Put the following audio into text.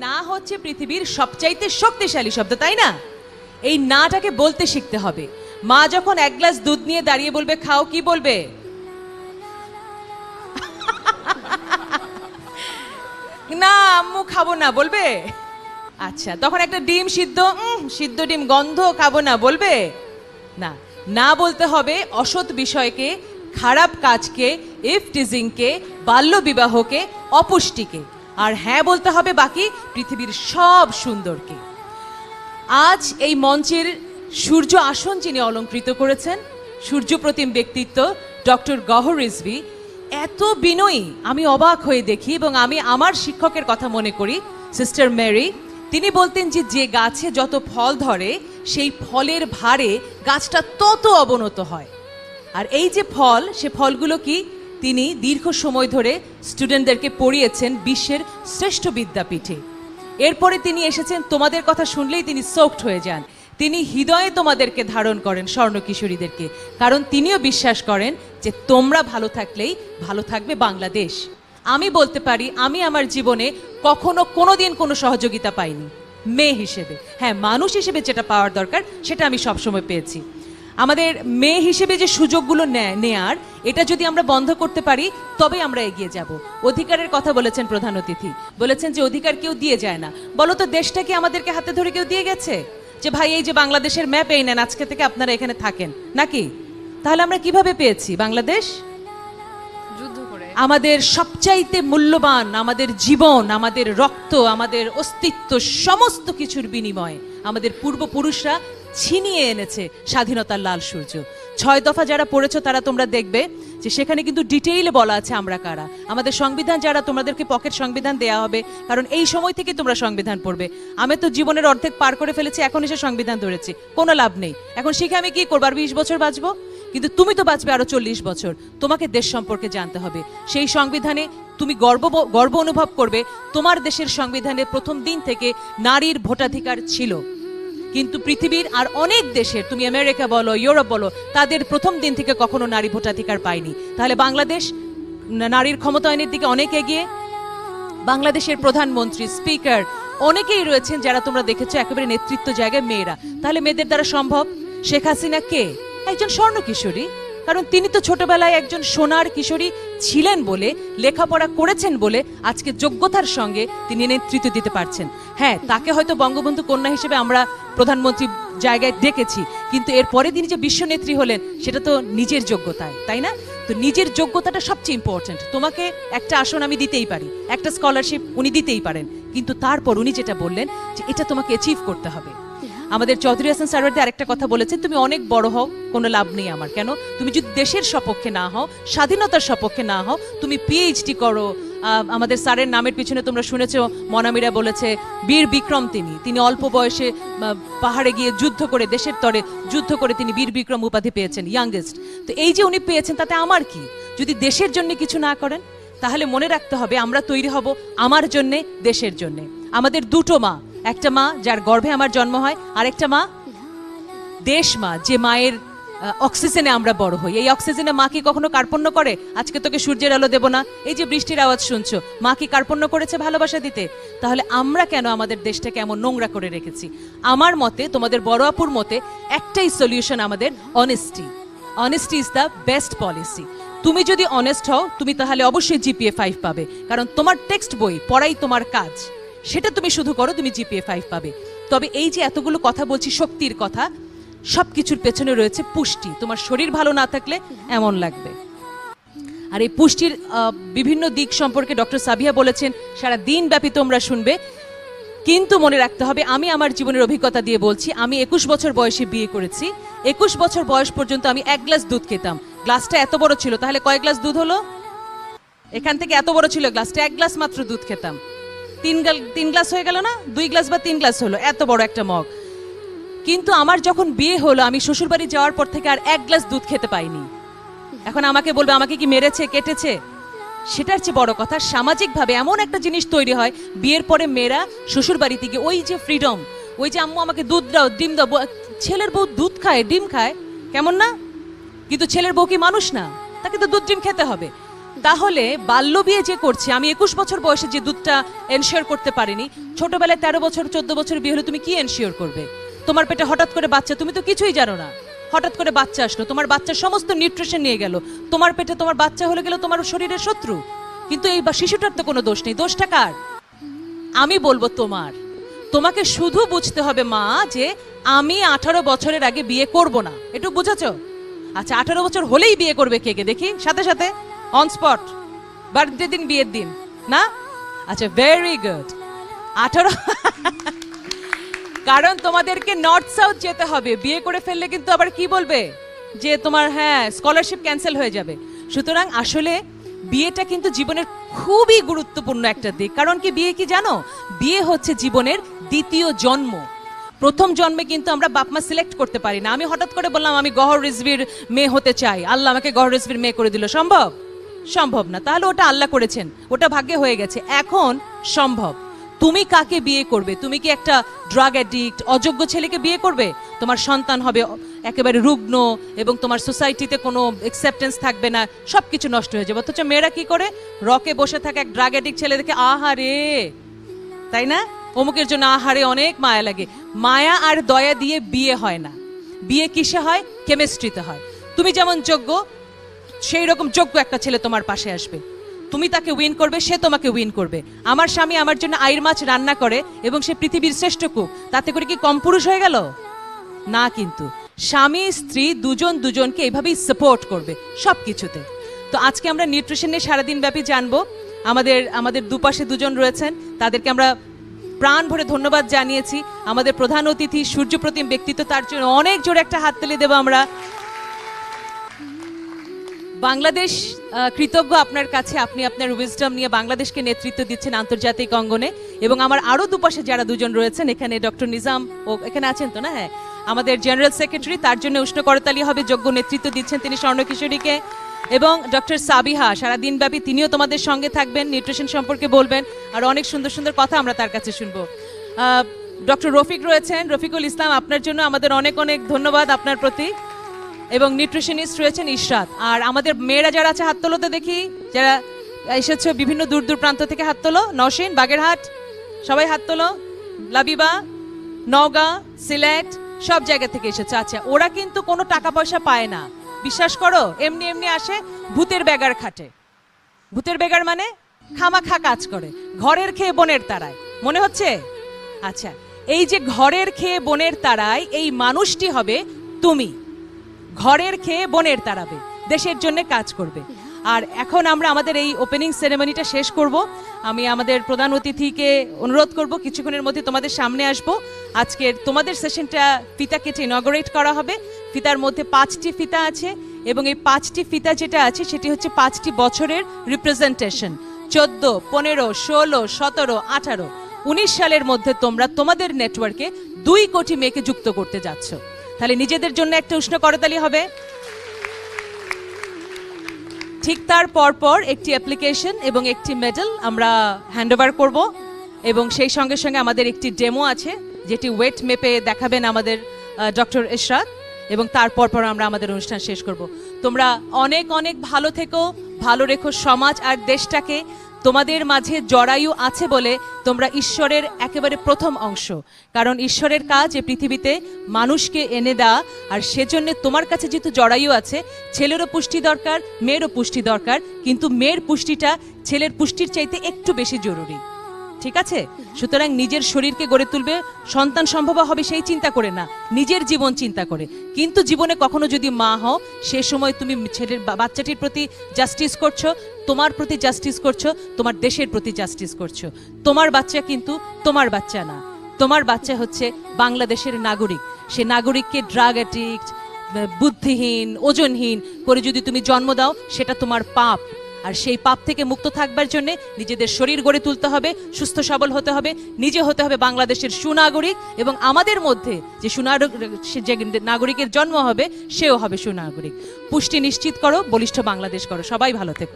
না হচ্ছে পৃথিবীর সবচাইতে শক্তিশালী শব্দ, তাই না? এই নাটাকে বলতে শিখতে হবে। মা যখন এক গ্লাস দুধ নিয়ে দাঁড়িয়ে বলবে খাও, কি বলবে? না আম্মু খাবো না বলবে? আচ্ছা, তখন একটা ডিম সিদ্ধ ডিম গন্ধ, খাবো না বলবে? না, না বলতে হবে অসৎ বিষয়কে, খারাপ কাজকে, ইফটিজিংকে, বাল্য বিবাহকে, অপুষ্টিকে। আর হ্যাঁ বলতে হবে বাকি পৃথিবীর সব সুন্দরকে। আজ এই মঞ্চের সূর্য আসন যিনি অলঙ্কৃত করেছেন, সূর্য প্রতিম ব্যক্তিত্ব ডক্টর গহর রিজভী, এত বিনয়ী আমি অবাক হয়ে দেখি। এবং আমি আমার শিক্ষকের কথা মনে করি, সিস্টার মেরি। তিনি বলতেন যে যে গাছে যত ফল ধরে সেই ফলের ভারে গাছটা তত অবনত হয়। আর এই যে ফল, সে ফলগুলো কি তিনি দীর্ঘ সময় ধরে স্টুডেন্টদেরকে পড়িয়েছেন বিশ্বের শ্রেষ্ঠ বিদ্যাপীঠে। এরপরে তিনি এসেছেন, তোমাদের কথা শুনলেই তিনি সোকড হয়ে যান। তিনি হৃদয়ে তোমাদেরকে ধারণ করেন, স্বর্ণ কিশোরীদেরকে, কারণ তিনিও বিশ্বাস করেন যে তোমরা ভালো থাকলেই ভালো থাকবে বাংলাদেশ। আমি বলতে পারি আমি আমার জীবনে কখনো কোনোদিন কোনো সহযোগিতা পাইনি মেয়ে হিসেবে। হ্যাঁ, মানুষ হিসেবে যেটা পাওয়ার দরকার সেটা আমি সবসময় পেয়েছি। আমাদের মেয়ে হিসেবে যে সুযোগগুলো নেয়ার, এটা যদি আমরা বন্ধ করতে পারি তবে আমরা এগিয়ে যাব। অধিকারের কথা বলেছেন প্রধান অতিথি, বলেছেন যে অধিকার কেউ দিয়ে যায় না। বলো তো, দেশটা কি আমাদেরকে হাতে ধরে কেউ দিয়ে গেছে যে ভাই এই যে বাংলাদেশের ম্যাপ এই নেন, আজকে থেকে আপনারা এখানে থাকেন, নাকি? তাহলে আমরা কিভাবে পেয়েছি বাংলাদেশ? আমাদের সবচাইতে মূল্যবান, আমাদের জীবন, আমাদের রক্ত, আমাদের অস্তিত্ব, সমস্ত কিছুর বিনিময়ে আমাদের পূর্বপুরুষরা ছিনিয়ে এনেছে স্বাধীনতার লাল সূর্য। 6 দফা যারা পড়েছো তারা তোমরা দেখবে যে সেখানে কিন্তু ডিটেইলে বলা আছে আমরা কারা। আমাদের সংবিধান, যারা তোমাদেরকে পকেট সংবিধান দেয়া হবে, কারণ এই সময় থেকে তোমরা সংবিধান পড়বে। আমি তো জীবনের অর্ধেক পার করে ফেলেছি, এখন এসে সংবিধান ধরেছি, কোনো লাভ নেই। এখন শিখে আমি কি করবো? আর 20 বছর বাঁচবো? কিন্তু তুমি তো বাঁচবে আরো 40 বছর। তোমাকে দেশ সম্পর্কে জানতে হবে। সেই সংবিধানে তুমি গর্ব অনুভব করবে তোমার দেশের সংবিধানের প্রথম দিন থেকে নারীর ভোটাধিকার ছিল। কিন্তু পৃথিবীর আর অনেক দেশের, তুমি আমেরিকা বলো, ইউরোপ বলো, তাদের প্রথম দিন থেকে কখনো নারী ভোটাধিকার পায়নি। তাহলে বাংলাদেশ নারীর ক্ষমতায়নের দিকে অনেক এগিয়ে। বাংলাদেশের প্রধানমন্ত্রী, স্পিকার অনেকেই রয়েছেন যারা তোমরা দেখেছো একেবারে নেতৃত্ব জায়গায় মেয়েরা। তাহলে মেয়েদের দ্বারা সম্ভব। শেখ হাসিনা কে? একজন স্বর্ণ কিশোরী, কারণ তিনি তো ছোটবেলায় একজন সোনার কিশোরী ছিলেন বলে, লেখাপড়া করেছেন বলে আজকে যোগ্যতার সঙ্গে তিনি নেতৃত্ব দিতে পারছেন। হ্যাঁ, তাকে হয়তো বঙ্গবন্ধু কন্যা হিসেবে আমরা প্রধানমন্ত্রী জায়গায় ডেকেছি, কিন্তু এরপরে তিনি যে বিশ্ব নেত্রী হলেন সেটা তো নিজের যোগ্যতায়, তাই না? তো নিজের যোগ্যতাটা সবচেয়ে ইম্পর্টেন্ট। তোমাকে একটা আসন আমি দিতেই পারি, একটা স্কলারশিপ উনি দিতেই পারেন, কিন্তু তারপর উনি যেটা বললেন যে এটা তোমাকে অ্যাচিভ করতে হবে। আমাদের চৌধুরী হাসান সারওয়ার্দী আরেকটা কথা বলেছেন, তুমি অনেক বড় হও, কোনো লাভ নেই আমার। কেন? তুমি যদি দেশের সপক্ষে না হও, স্বাধীনতার সপক্ষে না হও, তুমি পিএইচডি করো। আমাদের স্যারের নামের পিছনে তোমরা শুনেছো, মনামিরা বলেছে বীর বিক্রম। তিনি অল্প বয়সে পাহাড়ে গিয়ে যুদ্ধ করে, দেশের তরে যুদ্ধ করে তিনি বীর বিক্রম উপাধি পেয়েছেন, ইয়াংগেস্ট। তো এই যে উনি পেয়েছেন, তাতে আমার কি? যদি দেশের জন্য কিছু না করেন, তাহলে মনে রাখতে হবে আমরা তৈরি হব আমার জন্যে, দেশের জন্যে। আমাদের দুটো মা, একটা মা যার গর্ভে আমার জন্ম হয়, আর একটা মা দেশ মা, যে মায়ের অক্সিজেনে আমরা বড় হই। এই অক্সিজেনে মা কি কখনো কার্পণ্য করে? আজকে তোকে সূর্যের আলো দেব না, এই যে বৃষ্টির আওয়াজ শুনছো, মা কি কার্পণ্য করেছে ভালোবাসা দিতে? তাহলে আমরা কেন আমাদের দেশটাকে এমন নোংরা করে রেখেছি? আমার মতে, তোমাদের বড় আপুর মতে, একটাই সলিউশন আমাদের, honesty. Honesty is the best policy. তুমি যদি অনেস্ট হও, তুমি তাহলে অবশ্যই জিপিএ 5 পাবে, কারণ তোমার টেক্সট বই পড়াই তোমার কাজ। সেটা তুমি শুধু করো, তুমি জিপিএ 5 পাবে। তবে এই যে এতগুলো কথা বলছি শক্তির কথা, সবকিছুর পেছনে রয়েছে পুষ্টি। তোমার শরীর ভালো না থাকলে এমন লাগবে। আর এই পুষ্টির বিভিন্ন দিক সম্পর্কে ডক্টর সাবিহা বলেছেন, সারা দিন ব্যাপী তোমরা শুনবে। কিন্তু মনে রাখতে হবে, আমি আমার জীবনের অভিজ্ঞতা দিয়ে বলছি, আমি 21 বছর বয়সে বিয়ে করেছি। 21 বছর বয়স পর্যন্ত আমি 1 গ্লাস দুধ খেতাম। গ্লাসটা এত বড় ছিল, তাহলে কয় গ্লাস দুধ হলো? এখান থেকে এত বড় ছিল গ্লাসটা, 1 গ্লাস মাত্র দুধ খেতাম। 3 গ্লাস হয়ে গেল না? 2 গ্লাস বা 3 গ্লাস হলো, এত বড় একটা মগ। কিন্তু আমার যখন বিয়ে হলো, আমি শ্বশুরবাড়ি যাওয়ার পর থেকে আর 1 গ্লাস দুধ খেতে পাইনি। এখন আমাকে বলবে আমাকে কি মেরেছে, কেটেছে? সেটার চেয়ে বড় কথা, সামাজিকভাবে এমন একটা জিনিস তৈরি হয় বিয়ের পরে মেয়েরা শ্বশুরবাড়ি থেকে, ওই যে ফ্রিডম, ওই যে আম্মু আমাকে দুধ দাও, ডিম দাও। ছেলের বউ দুধ খায়, ডিম খায়, কেমন না? কিন্তু ছেলের বউ কি মানুষ না? তাকে তো দুধ ডিম খেতে হবে। তাহলে বাল্য বিয়ে যে করছে, আমি 21 বছর বয়সে যে দুধটা এনশিওর করতে পারিনি, ছোটবেলায় 13 বছর 14 বছর বিয়ে হলে তুমি কি এনশিওর করবে? তোমার পেটে হঠাৎ করে বাচ্চা, তুমি তো কিছুই জানো না, হঠাৎ করে বাচ্চা আসলো, তোমার বাচ্চার সমস্ত নিউট্রিশন নিয়ে গেল, তোমার পেটে তোমার বাচ্চা হলে গেল তোমার শরীরের শত্রু। কিন্তু এই শিশুটার তো কোনো দোষ নেই, দোষটা কার? আমি বলবো তোমার। তোমাকে শুধু বুঝতে হবে মা যে আমি 18 বছরের আগে বিয়ে করব না, একটু বুঝেছো? আচ্ছা 18 বছর হলেই বিয়ে করবে কে কে দেখি, সাথে সাথে অন স্পট, বার্থডে দিন, বিয়ের দিন না? আচ্ছা ভেরি গুড। 18 কারণ তোমাদেরকে নর্থ সাউথ যেতে হবে, বিয়ে করে ফেললে কিন্তু আবার কি বলবে যে তোমার হ্যাঁ স্কলারশিপ ক্যান্সেল হয়ে যাবে। সুতরাং আসলে বিয়েটা কিন্তু জীবনের খুবই গুরুত্বপূর্ণ একটা দিক। কারণ কি বিয়ে কি জানো? বিয়ে হচ্ছে জীবনের দ্বিতীয় জন্ম। প্রথম জন্মে কিন্তু আমরা বাপ মা সিলেক্ট করতে পারি না। আমি হঠাৎ করে বললাম আমি গহর রিজভির মেয়ে হতে চাই, আল্লাহ আমাকে গহর রিজভির মেয়ে করে দিল, সম্ভব? সম্ভব না। তাহলে ওটা আল্লাহ করেছেন, ওটা ভাগ্যে হয়ে গেছে। এখন সম্ভব। তুমি কাকে বিয়ে করবে? তুমি কি একটা ড্রাগ অ্যাডিক্ট অযোগ্য ছেলেকে বিয়ে করবে? তোমার সন্তান হবে একেবারে রুগ্ন এবং তোমার সোসাইটিতে কোনো অ্যাকসেপ্টেন্স থাকবে না, সবকিছু নষ্ট হয়ে যাবে। অথচ মেয়েরা কি করে? রকে বসে থাকে এক ড্রাগ অ্যাডিক্ট ছেলে দেখে আহারে, তাই না? অমুকের জন্য আহারে অনেক মায়া লাগে। মায়া আর দয়া দিয়ে বিয়ে হয় না। বিয়ে কিসে হয়? কেমিস্ট্রিতে হয়। তুমি যেমন যোগ্য, সেই রকম যোগ্য একটা ছেলে তোমার পাশে আসবে, তুমি তাকে উইন করবে, সে তোমাকে উইন করবে। আমার স্বামী আমার জন্য আইর মাছ রান্না করে এবং সে পৃথিবীর শ্রেষ্ঠ কুক, তাতে করে কি কম পুরুষ হয়ে গেল? না। কিন্তু স্বামী স্ত্রী দুজন দুজনকে এইভাবেই সাপোর্ট করবে সবকিছুতে। তো আজকে আমরা নিউট্রিশন নিয়ে সারাদিন ব্যাপী জানবো। আমাদের দুপাশে দুজন রয়েছেন, তাদেরকে আমরা প্রাণ ভরে ধন্যবাদ জানিয়েছি। আমাদের প্রধান অতিথি সূর্যপ্রতিম ব্যক্তিত্ব, তার জন্য অনেক জোরে একটা হাততালি দেবো আমরা। বাংলাদেশ কৃতজ্ঞ আপনার কাছে, আপনি আপনার উইজডম নিয়ে বাংলাদেশকে নেতৃত্ব দিচ্ছেন আন্তর্জাতিক অঙ্গনে। এবং আমার আরো দুপাশে যারা দুজন রয়েছেন, এখানে ডক্টর নিজাম ও এখানে আছেন তো না? হ্যাঁ, আমাদের জেনারেল সেক্রেটারি, তার জন্য উষ্ণ করতালি হবে, যোগ্য নেতৃত্ব দিচ্ছেন তিনি স্বর্ণ কিশোরীকে। এবং ডক্টর সাবিহা সারাদিন ব্যাপী তিনিও তোমাদের সঙ্গে থাকবেন, নিউট্রিশন সম্পর্কে বলবেন, আর অনেক সুন্দর সুন্দর কথা আমরা তার কাছে শুনবো। ডক্টর রফিক রয়েছেন, রফিকুল ইসলাম, আপনার জন্য আমাদের অনেক অনেক ধন্যবাদ আপনার প্রতি। এবং নিউট্রিশনিস্ট রয়েছেন ইশরাত। আর আমাদের মেয়েরা যারা আছে হাত তোলোতে দেখি, যারা এসেছে বিভিন্ন দূর দূর প্রান্ত থেকে হাত তোলো। নওশিন, বাগেরহাট, সবাই হাত তোলো। লাবিবা, নওগাঁ, সিলেট, সব জায়গা থেকে এসেছে। আচ্ছা, ওরা কিন্তু কোনো টাকা পয়সা পায় না, বিশ্বাস করো, এমনি এমনি আসে, ভূতের বেগার খাটে। ভূতের বেগার মানে খামাখা কাজ করে, ঘরের খেয়ে বনের তারায়, মনে হচ্ছে? আচ্ছা, এই যে ঘরের খেয়ে বনের তারায়, এই মানুষটি হবে তুমি। ঘরের খেয়ে বনের তাড়াবে, দেশের জন্য কাজ করবে। আর এখন আমরা আমাদের এই ওপেনিং সেরেমনিটা শেষ করব। আমি আমাদের প্রধান অতিথিকে অনুরোধ করব কিছুক্ষণের মধ্যে তোমাদের সামনে আসবো। আজকের তোমাদের সেশনটা ফিতা কেটে ইনঅগারেট করা হবে। ফিতার মধ্যে 5টি ফিতা আছে এবং এই 5টি ফিতা যেটা আছে সেটি হচ্ছে 5টি বছরের রিপ্রেজেন্টেশন। 14, 15, 16, 17, 18, 19 সালের মধ্যে তোমরা তোমাদের নেটওয়ার্কে 2 কোটি মেয়েকে যুক্ত করতে যাচ্ছ। তাহলে নিজেদের জন্য একটা উষ্ণ করতালি হবে। ঠিক তার পরপর একটি অ্যাপ্লিকেশন এবং একটি মেডেল আমরা হ্যান্ডওভার করব। এবং সেই সঙ্গে সঙ্গে আমাদের একটি ডেমো আছে, যেটি ওয়েট মেপে দেখাবেন আমাদের ডক্টর ইশরাত। এবং তারপর আমরা আমাদের অনুষ্ঠান শেষ করব। তোমরা অনেক অনেক ভালো থেকো, ভালো রেখো সমাজ আর দেশটাকে। তোমাদের মাঝে জরায়ু আছে বলে তোমরা ঈশ্বরের একেবারে প্রথম অংশ। কারণ ঈশ্বরের কাজ এই পৃথিবীতে মানুষকে এনে দেওয়া, আর সেজন্য তোমার কাছে যেহেতু জরায়ু আছে, ছেলেরও পুষ্টি দরকার, মেয়েরও পুষ্টি দরকার, কিন্তু মেয়ের পুষ্টিটা ছেলের পুষ্টির চাইতে একটু বেশি জরুরি। ঠিক আছে? সুতরাং নিজের শরীরকে গড়ে তুলবে, সন্তান সম্ভব হবে সেই চিন্তা করে না, নিজের জীবন চিন্তা করে। কিন্তু জীবনে কখনো যদি মা হও, সে সময় তুমি ছেলের বাচ্চাটির প্রতি জাস্টিস করছো, তোমার প্রতি জাস্টিস করছো, তোমার দেশের প্রতি জাস্টিস করছো। তোমার বাচ্চা কিন্তু তোমার বাচ্চা না, তোমার বাচ্চা হচ্ছে বাংলাদেশের নাগরিক। সে নাগরিককে ড্রাগ অ্যাডিক্ট, বুদ্ধিহীন, ওজনহীন করে যদি তুমি জন্ম দাও, সেটা তোমার পাপ। আর সেই পাপ থেকে মুক্ত থাকবার জন্য নিজেদের শরীর গড়ে তুলতে হবে, সুস্থ সবল হতে হবে, নিজে হতে হবে বাংলাদেশের সুনাগরিক। এবং আমাদের মধ্যে যে নাগরিকের জন্ম হবে, সেও হবে সুনাগরিক। পুষ্টি নিশ্চিত করো, বলিষ্ঠ বাংলাদেশ করো। সবাই ভালো থেকো।